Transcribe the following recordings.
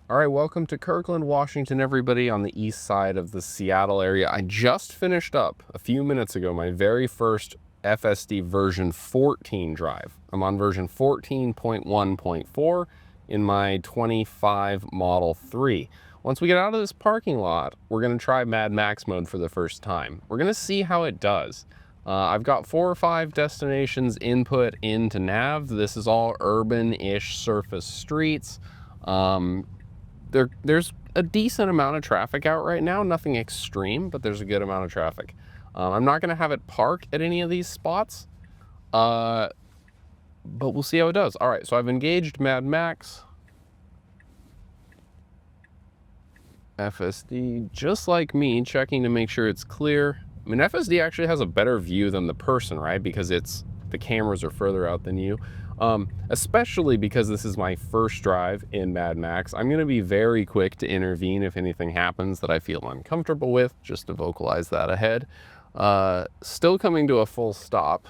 All right, welcome to Kirkland, Washington, everybody on the east side of the Seattle area. I just finished up a few minutes ago my very first FSD version 14 drive. I'm on version 14.1.4 in my 25 Model 3. Once we get out of this parking lot, we're going to try Mad Max mode for the first time. We're going to see how it does. I've got 4 or 5 destinations input into nav. This is all urban-ish surface streets. There's a decent amount of traffic out right now, nothing extreme, but there's a good amount of traffic. I'm not going to have it park at any of these spots, but we'll see how it does. All right, so I've engaged Mad Max. FSD, just like me, checking to make sure it's clear. I mean, FSD actually has a better view than the person, right? Because the cameras are further out than you. Especially because this is my first drive in Mad Max. I'm going to be very quick to intervene if anything happens that I feel uncomfortable with, just to vocalize that ahead. Still coming to a full stop.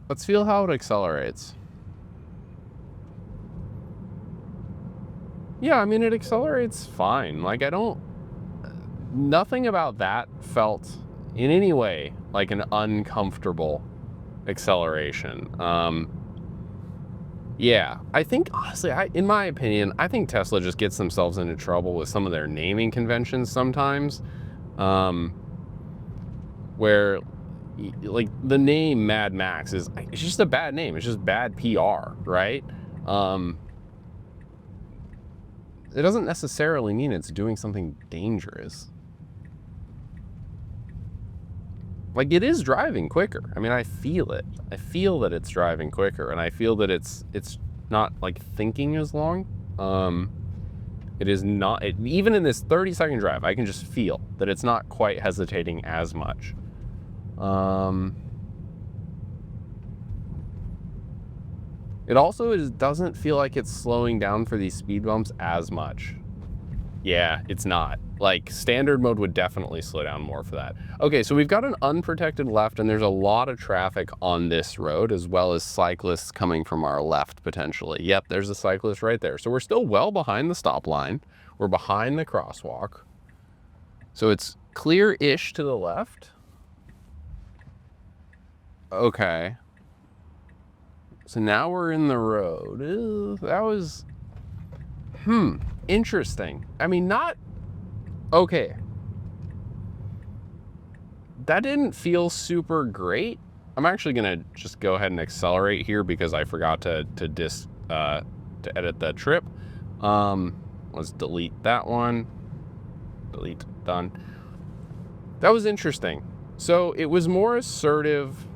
Let's feel how it accelerates. Yeah, I mean, it accelerates fine. Like, nothing about that felt in any way like an uncomfortable acceleration. Yeah, I think, honestly, in my opinion, I think Tesla just gets themselves into trouble with some of their naming conventions sometimes, where, like, the name Mad Max it's just a bad name. It's just bad PR, right? It doesn't necessarily mean it's doing something dangerous. Like, it is driving quicker. I mean, I feel it. I feel that it's driving quicker, and I feel that it's not, like, thinking as long. It is not, even in this 30-second drive, I can just feel that it's not quite hesitating as much. It also doesn't feel like it's slowing down for these speed bumps as much. Yeah, it's not. Like, standard mode would definitely slow down more for that. Okay, so we've got an unprotected left, and there's a lot of traffic on this road, as well as cyclists coming from our left, potentially. Yep, there's a cyclist right there. So we're still well behind the stop line. We're behind the crosswalk. So it's clear-ish to the left. Okay. So now we're in the road. That was... interesting. I mean, not... Okay. That didn't feel super great. I'm actually going to just go ahead and accelerate here because I forgot to edit the trip. Let's delete that one. Delete, done. That was interesting. So it was more assertive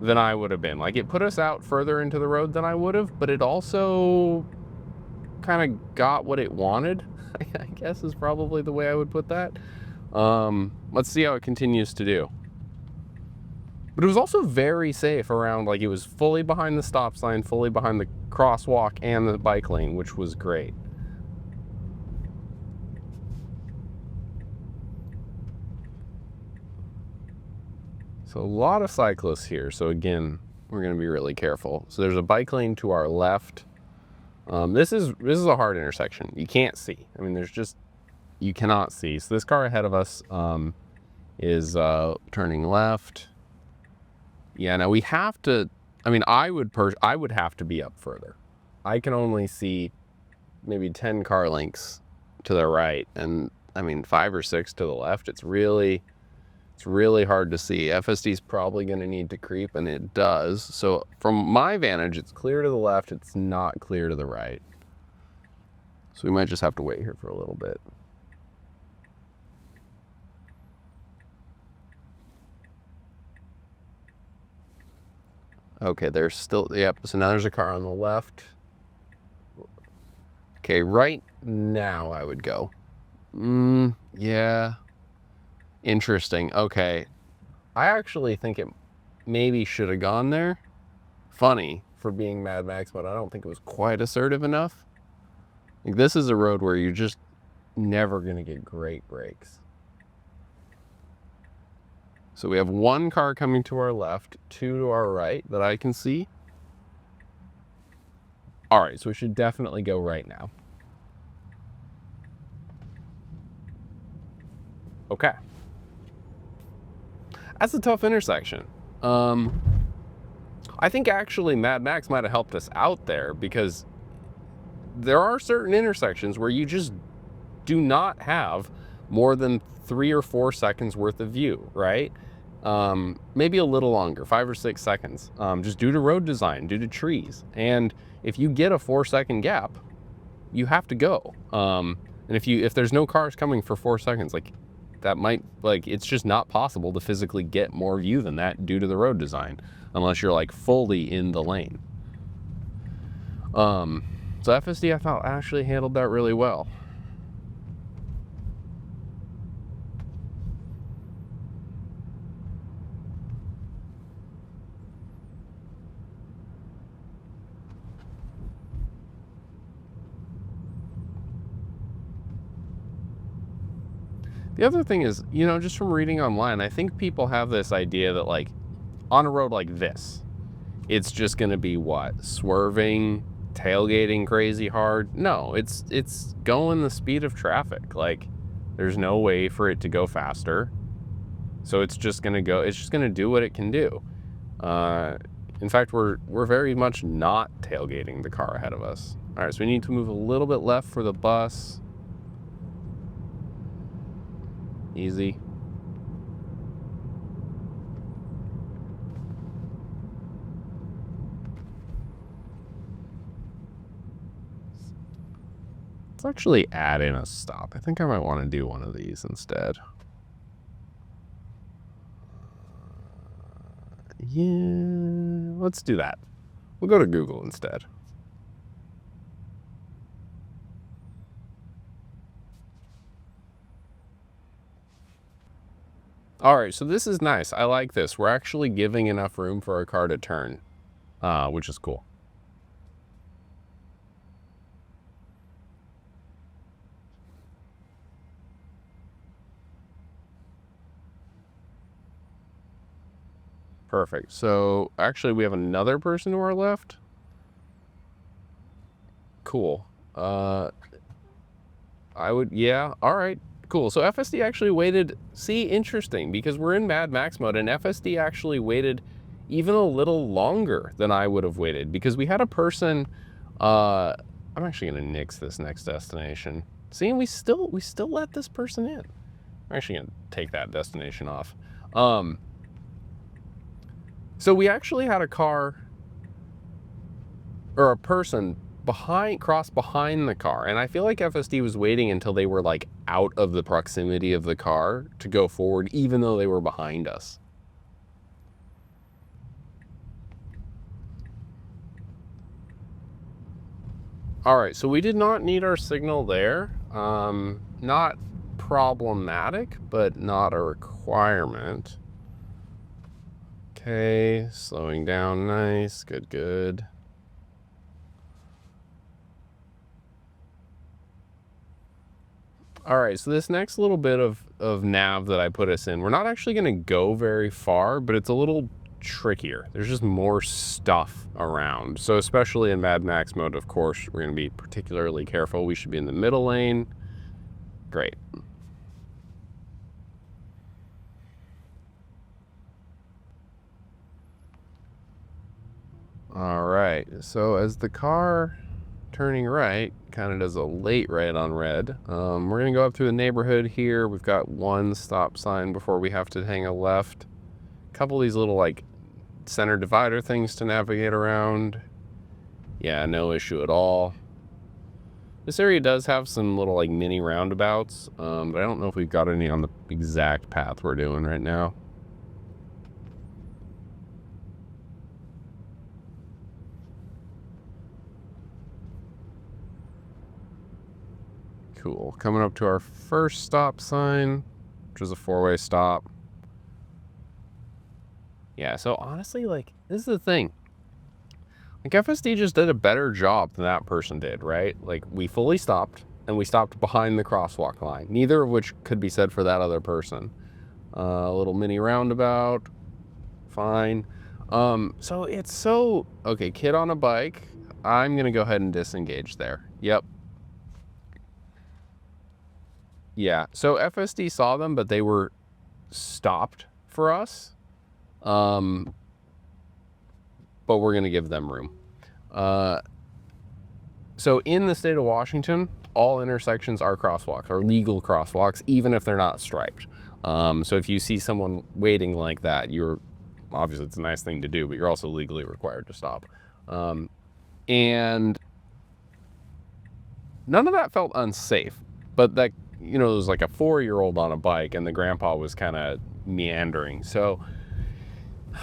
than I would have been. Like, it put us out further into the road than I would have, but it also kind of got what it wanted, I guess is probably the way I would put that. Let's see how it continues to do. But it was also very safe around, like, it was fully behind the stop sign, fully behind the crosswalk and the bike lane, which was great. So a lot of cyclists here. So again, we're going to be really careful. So there's a bike lane to our left. This is a hard intersection. You can't see. I mean, you cannot see. So this car ahead of us is turning left. Yeah, now we have to, I mean, I would have to be up further. I can only see maybe 10 car lengths to the right, and I mean 5 or 6 to the left. It's really hard to see. FSD is probably going to need to creep, and it does. So from my vantage, it's clear to the left. It's not clear to the right. So we might just have to wait here for a little bit. Okay, there's still, yep, so now there's a car on the left. Okay, right now I would go. Yeah. Interesting. Okay. I actually think it maybe should have gone there. Funny for being Mad Max, but I don't think it was quite assertive enough. Like, this is a road where you're just never going to get great brakes. So we have one car coming to our left, two to our right that I can see. All right, so we should definitely go right now. Okay. That's a tough intersection. I think actually Mad Max might have helped us out there, because there are certain intersections where you just do not have more than 3 or 4 seconds worth of view, right? Maybe a little longer, 5 or 6 seconds, just due to road design, due to trees. And if you get a 4-second gap, you have to go. And if there's no cars coming for 4 seconds, like that might, like, it's just not possible to physically get more view than that due to the road design, unless you're like fully in the lane. So FSD, I thought, actually handled that really well. The other thing is, you know, just from reading online, I think people have this idea that, like, on a road like this, it's just going to be what? Swerving, tailgating crazy hard? No, it's going the speed of traffic. Like, there's no way for it to go faster. So it's just going to go, it's just going to do what it can do. In fact, we're very much not tailgating the car ahead of us. All right, so we need to move a little bit left for the bus. Easy. Let's actually add in a stop. I think I might want to do one of these instead. Yeah, let's do that. We'll go to Google instead. All right, so this is nice. I like this. We're actually giving enough room for our car to turn, which is cool. Perfect. So actually we have another person to our left. Cool. Yeah, all right, cool. So FSD actually waited, see, interesting, because we're in Mad Max mode, and FSD actually waited even a little longer than I would have waited, because we had a person, I'm actually gonna nix this next destination. See, we still let this person in. I'm actually gonna take that destination off. So we actually had a car, or a person cross behind the car, and I feel like FSD was waiting until they were like out of the proximity of the car to go forward, even though they were behind us. All right, so we did not need our signal there. Not problematic, but not a requirement. Okay, slowing down, nice, good. All right, so this next little bit of nav that I put us in, we're not actually gonna go very far, but it's a little trickier. There's just more stuff around. So especially in Mad Max mode, of course, we're gonna be particularly careful. We should be in the middle lane. Great. All right, so as the car turning right kind of does a late right on red, we're gonna go up through the neighborhood here. We've got one stop sign before we have to hang a left. A couple of these little like center divider things to navigate around. Yeah, no issue at all. This area does have some little like mini roundabouts, but I don't know if we've got any on the exact path we're doing right now. Cool. Coming up to our first stop sign, which is a 4-way stop. Yeah, so honestly, like, this is the thing. Like, FSD just did a better job than that person did, right? Like, we fully stopped, and we stopped behind the crosswalk line, neither of which could be said for that other person. A little mini roundabout, fine. So it's so, okay, kid on a bike. I'm gonna go ahead and disengage there. Yep. Yeah, so FSD saw them, but they were stopped for us. But we're gonna give them room. So in the state of Washington, all intersections are crosswalks, are legal crosswalks, even if they're not striped. So if you see someone waiting like that, obviously it's a nice thing to do, but you're also legally required to stop. And none of that felt unsafe, but that, it was like a 4-year-old on a bike and the grandpa was kind of meandering. So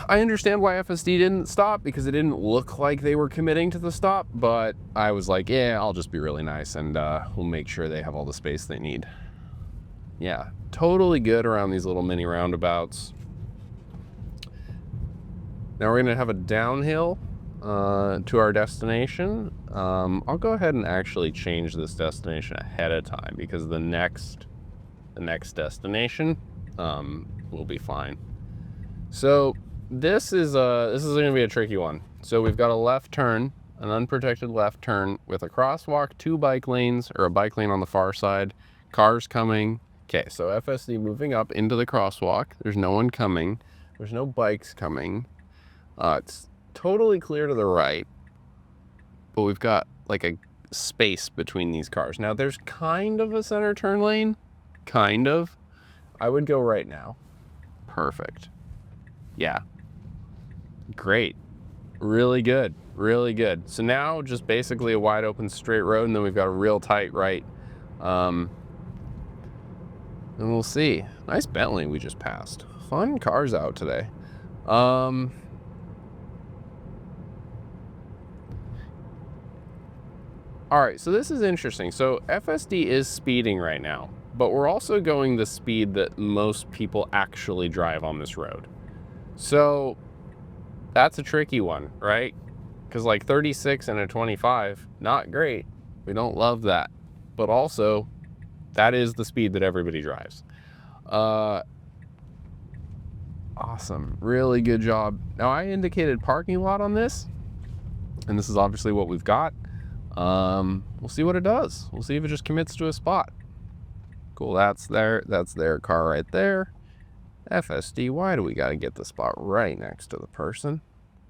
I understand why FSD didn't stop, because it didn't look like they were committing to the stop, but I was like, yeah, I'll just be really nice and we'll make sure they have all the space they need. Yeah, totally good around these little mini roundabouts. Now we're gonna have a downhill to our destination. I'll go ahead and actually change this destination ahead of time, because the next destination will be fine. So this is going to be a tricky one. So we've got a left turn, an unprotected left turn with a crosswalk, 2 bike lanes, or a bike lane on the far side, cars coming. Okay, so FSD moving up into the crosswalk. There's no one coming. There's no bikes coming. It's totally clear to the right, but we've got like a space between these cars. Now there's kind of a center turn lane, kind of. I would go right now. Perfect. Yeah. Great. Really good. Really good. So now just basically a wide open straight road, and then we've got a real tight right. And we'll see. Nice Bentley we just passed. Fun cars out today. All right, so this is interesting. So FSD is speeding right now, but we're also going the speed that most people actually drive on this road. So that's a tricky one, right? Because like 36 and a 25, not great. We don't love that. But also, that is the speed that everybody drives. Awesome. Really good job. Now, I indicated parking lot on this, and this is obviously what we've got. We'll see what it does. We'll see if it just commits to a spot. Cool, that's their car right there. FSD, why do we gotta get the spot right next to the person?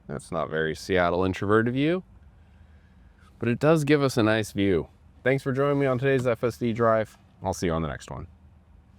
That's not very Seattle introvert of you, but it does give us a nice view. Thanks for joining me on today's FSD drive. I'll see you on the next one.